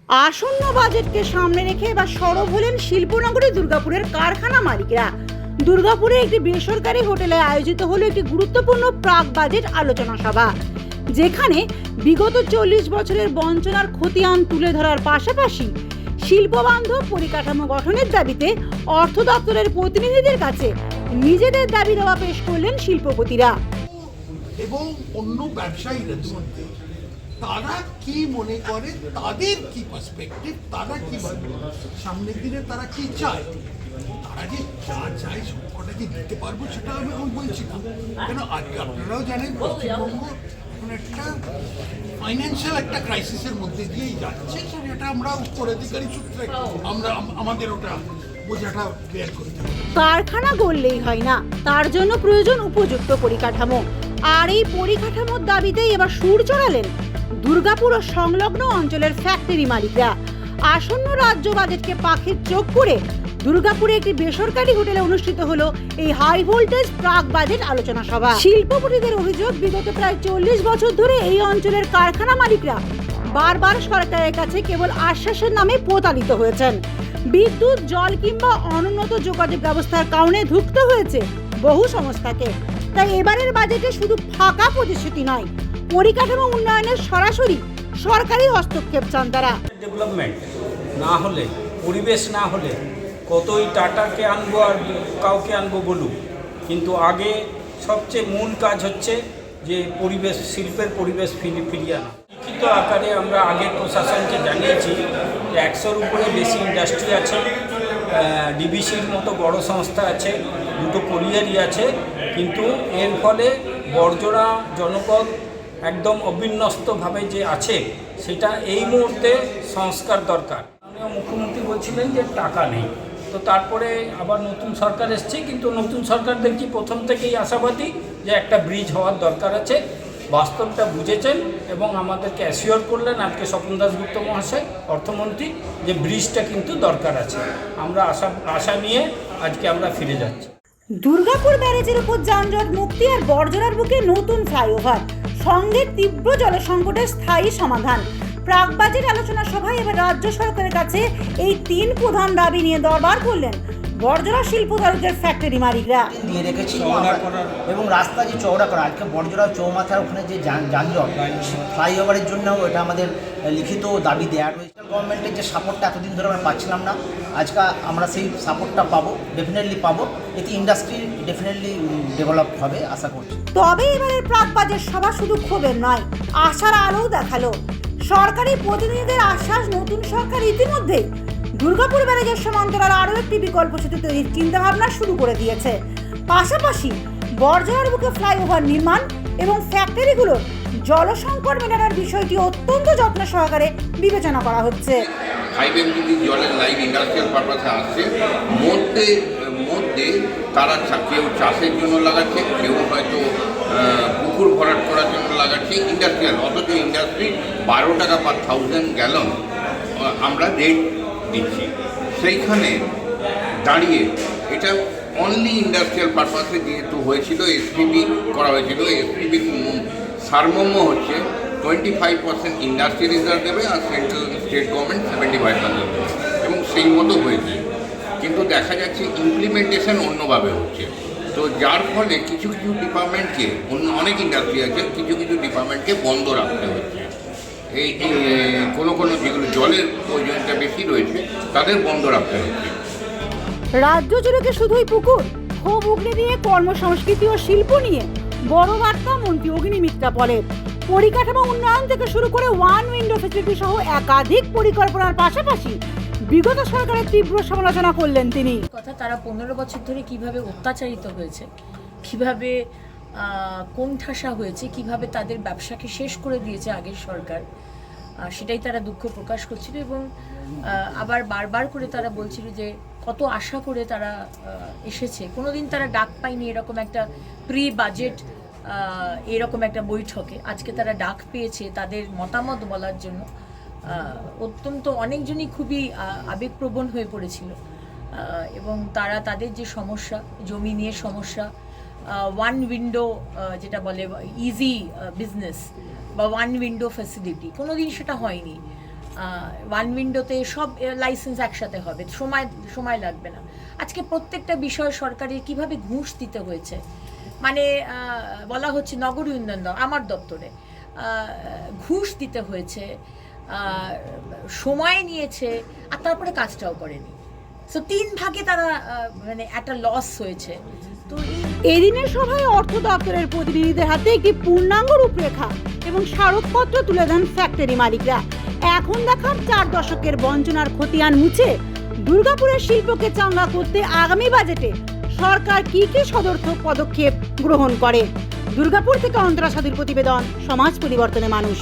আসন্ন বাজেটকে সামনে রেখে এবার সরব হলেন শিল্পনগরী দুর্গাপুরের কারখানা মালিকরা। দুর্গাপুরে একটি বেসরকারি হোটেলে আয়োজিত হলো একটি গুরুত্বপূর্ণ প্রাক বাজেট আলোচনা সভা, যেখানে বিগত 40 বছরের বঞ্চনার খতিয়ান তুলে ধরার পাশাপাশি শিল্পবান্ধব পরিকাঠামো গঠনের দাবিতে অর্থ দপ্তরের প্রতিনিধিদের কাছে নিজেদের দাবি দাওয়া পেশ করলেন শিল্পপতিরা এবং অন্য ব্যবসায়ীরা মধ্যে তারা কি মনে করে, তাদের কি পার্সপেক্টিভ, তারা কি ভাবে সামনের দিনে তারা কি চায়, তারা যে যা চায় সবকটা যে দিতে পারবো সেটা আমি বলছি না। কেন আজকে আপনারাও জানেন পশ্চিমবঙ্গ এখন একটা ফাইন্যান্সিয়াল একটা ক্রাইসিসের মধ্যে দিয়েই যাচ্ছে, সেটা আমরা উত্তরাধিকারী সূত্রে আমরা আমাদের ওটা বোঝাটা ক্লিয়ার করতে হবে। কারখানা গড়লেই হয় না, তার জন্য প্রয়োজন উপযুক্ত পরিকাঠামো। আর এই পরিকাঠামোর দাবিতেই এবার সুর চড়ালেন দুর্গাপুর ও সংলগ্ন অঞ্চলের ফ্যাক্টরি মালিকরা। আসন্ন রাজ্য বাজেটকে পাখির চোখ করে দুর্গাপুরে একটি বেসরকারি হোটেলে অনুষ্ঠিত হলো এই হাই ভোল্টেজ প্রাক বাজেট আলোচনা সভা। শিল্পপতিদের অভিযোগ, বিগত প্রায় 40 বছর ধরে এই অঞ্চলের কারখানা মালিকরা বারবার সরকারের কাছে কেবল আশ্বাসের নামে প্রতারিত হয়েছেন। বিদ্যুৎ, জল কিংবা অনুন্নত যোগাযোগ ব্যবস্থার কারণে ধুঁকতে হয়েছে বহু সংস্থাকে। তাই এবারের বাজেটে শুধু ফাঁকা প্রতিশ্রুতি নয়, পরিকাঠামো উন্নয়নের সরাসরি সরকারি হস্তক্ষেপ চান তারা। ডেভেলপমেন্ট না হলে, পরিবেশ না হলে কতই টাটাকে আনবো আর কাউকে আনবো বলুক, কিন্তু আগে সবচেয়ে মূল কাজ হচ্ছে যে পরিবেশ, শিল্পের পরিবেশ ফিরিয়ে আনা। লিখিত আকারে আমরা আগের প্রশাসনকে জানিয়েছি যে 100-র উপরে বেশি ইন্ডাস্ট্রি আছে, ডিবিসির মতো বড় সংস্থা আছে, 2টো কোলিয়ারি আছে, কিন্তু এর ফলে বর্জরা জনপদ একদম অবিন্যস্তভাবে যে আছে সেটা এই মুহূর্তে সংস্কার দরকার। মুখ্যমন্ত্রী বলছিলেন যে টাকা নেই, তো তারপরে আবার নতুন সরকার এসছে, কিন্তু নতুন সরকার দেখছি প্রথম থেকেই আশাবাদী যে একটা ব্রিজ হওয়ার দরকার আছে। বাস্তবটা বুঝেছেন এবং আমাদেরকে অ্যাসিওর করলেন আজকে স্বপন দাশগুপ্ত মহাশয় অর্থমন্ত্রী যে ব্রিজটা কিন্তু দরকার আছে। আমরা আশা নিয়ে আজকে আমরা ফিরে যাচ্ছি। দুর্গাপুর ব্যারেজের উপর যানজট মুক্তি আর বর্জরার বুকে নতুন ফ্লাইওভার, সঙ্গে তীব্র জলসংকটের স্থায়ী সমাধান। প্রাক বাজেট আলোচনা সভায় এবার রাজ্য সরকারের কাছে এই 3 প্রধান দাবি নিয়ে দরবার করলেন বর্জরা শিল্প তালুকের ফ্যাক্টরি মালিকরা। দিয়ে রেখেছি এবং রাস্তা যে চওড়া করা, আজকে বর্জরা চৌমাথার ওখানে যে যানজট, ফ্লাইওভারের জন্য এটা আমাদের লিখিত দাবি দেওয়া রয়েছে। গভর্নমেন্টের যে সাপোর্টটা এতদিন ধরে আমরা পাচ্ছিলাম না, আজকে আমরা সেই সাপোর্টটা পাবো, ডেফিনেটলি পাবো। এতে ইন্ডাস্ট্রি ডেফিনেটলি ডেভেলপ হবে আশা করছি। তবে এবারের প্রাক বাজেট সভা শুধু ক্ষোভের নয়, আশার আলোও দেখালো। সরকারি প্রতিনিধিদের আশ্বাস, নতুন সরকার ইতিমধ্যেই দুর্গাপুর ব্যারেজের সমান্তরাল আরও একটি বিকল্প সেতু তৈরির চিন্তাভাবনা শুরু করে দিয়েছে। পাশাপাশি বর্জরার বুকে ফ্লাইওভার নির্মাণ এবং ফ্যাক্টরিগুলোর জলসংকট মেটানোর বিষয়টি অত্যন্ত যত্ন সহকারে বিবেচনা করা হচ্ছে। 5 MGD জলের লাইন ইন্ডাস্ট্রিয়াল পারপাসে আসছে, মধ্যে তারা কেউ চাষের জন্য লাগাচ্ছে, কেউ হয়তো পুকুর ভরাট করার জন্য লাগাচ্ছে ইন্ডাস্ট্রিয়াল। অথচ ইন্ডাস্ট্রি 12 টাকা পার 1000 গ্যালন আমরা রেট দিচ্ছি। সেইখানে দাঁড়িয়ে এটা অনলি ইন্ডাস্ট্রিয়াল পারপাসে যেহেতু হয়েছিল, এসপিবি করা হয়েছিল। এসপিবির সারমর্ম হচ্ছে 25% ইন্ডাস্ট্রি রিজার্ভ দেবে আর সেন্ট্রাল স্টেট গভর্নমেন্ট 75% দেবে, এবং সেই মতো হয়েছে। কিন্তু দেখা যাচ্ছে ইমপ্লিমেন্টেশন অন্যভাবে হচ্ছে। তো যার ফলে কিছু কিছু ডিপার্টমেন্টকে, অনেক ইন্ডাস্ট্রি আছে, কিছু কিছু ডিপার্টমেন্টকে বন্ধ রাখতে হচ্ছে। এই কোনো যেগুলো জলের প্রয়োজনটা বেশি রয়েছে তাদের বন্ধ রাখতে হচ্ছে। রাজ্য জুড়ে কি শুধুই পুকুর? ক্ষোভ উগড়ে দিয়ে কর্মসংস্কৃতি ও শিল্প নিয়ে বড় বার্তা মন্ত্রী অগ্নিমিত্রা বলে। পরিকাঠামো উন্নয়ন থেকে শুরু করে ওয়ান উইন্ডো ফেসিলিটি সহ একাধিক পরিকল্পনার পাশাপাশি বিগত সরকারের তীব্র সমালোচনা করলেন তিনি। কথা, তারা 15 বছর ধরে কিভাবে অত্যাচারিত হয়েছে, কিভাবে কোণঠাসা হয়েছে, কিভাবে তাদের ব্যবসাকে শেষ করে দিয়েছে আগের সরকার, সেটাই তারা দুঃখ প্রকাশ করছিল। এবং আবার বারবার করে তারা বলছিল যে কত আশা করে তারা এসেছে, কোনোদিন তারা ডাক পায়নি এরকম একটা প্রি বাজেট, এরকম একটা বৈঠকে। আজকে তারা ডাক পেয়েছে তাদের মতামত বলার জন্য। অত্যন্ত অনেকজনই খুবই আবেগপ্রবণ হয়ে পড়েছিল, এবং তারা তাদের যে সমস্যা, জমি নিয়ে সমস্যা, ওয়ান উইন্ডো যেটা বলে ইজি বিজনেস বা ওয়ান উইন্ডো ফ্যাসিলিটি, কোনোদিন সেটা হয়নি। ওয়ান উইন্ডোতে সব লাইসেন্স একসাথে হবে, সময় লাগবে না। আজকে প্রত্যেকটা বিষয় সরকারের কিভাবে ঘুষ দিতে হয়েছে, মানে বলা হচ্ছে নগর উন্নয়ন আমার দপ্তরে ঘুষ দিতে হয়েছে, সময় নিয়েছে, আর তারপরে কাজটাও করেনি। সো 3 ভাগে তারা মানে একটা লস হয়েছে। তো এদিনের সভায় অর্থ দপ্তরের প্রতিনিধিদের হাতে একটি পূর্ণাঙ্গ রূপরেখা এবং স্মারকপত্র তুলে দেন ফ্যাক্টরি মালিকরা। এখন দেখার 4 দশকের বঞ্চনার খতিয়ান মুছে দুর্গাপুরের শিল্পকে চাঙ্গা করতে আগামী বাজেটে সরকার কি কি সদর্থক পদক্ষেপ গ্রহণ করে। দুর্গাপুর থেকে অন্তরা সাধুর প্রতিবেদন, সমাজ পরিবর্তনে মানুষ।